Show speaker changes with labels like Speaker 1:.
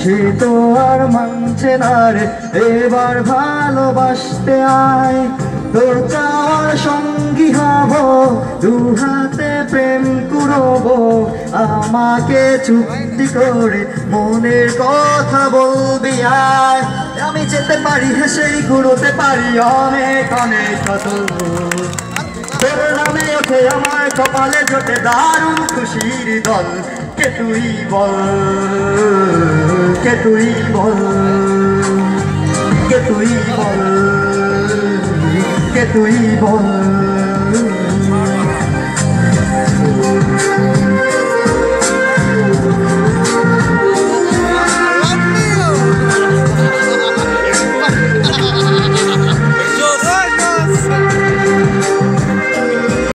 Speaker 1: সে তো আর মানছে না রে, এবার ভালোবাসতে আয়। তোর চাওয়ার সঙ্গী হব, দু হাতে প্রেম কুড়বো, আমাকে চুক্তি করে মনের কথা বলবি আয়। আমি যেতে পারি হেসেই ঘুরোতে পারি অনেক অনেক কত, তোর নামে ওঠে আমার কপালে জোটে দারুণ খুশির দল। কে তুই বল, কে তুই বল, কে তুই বল, কে তুই বল।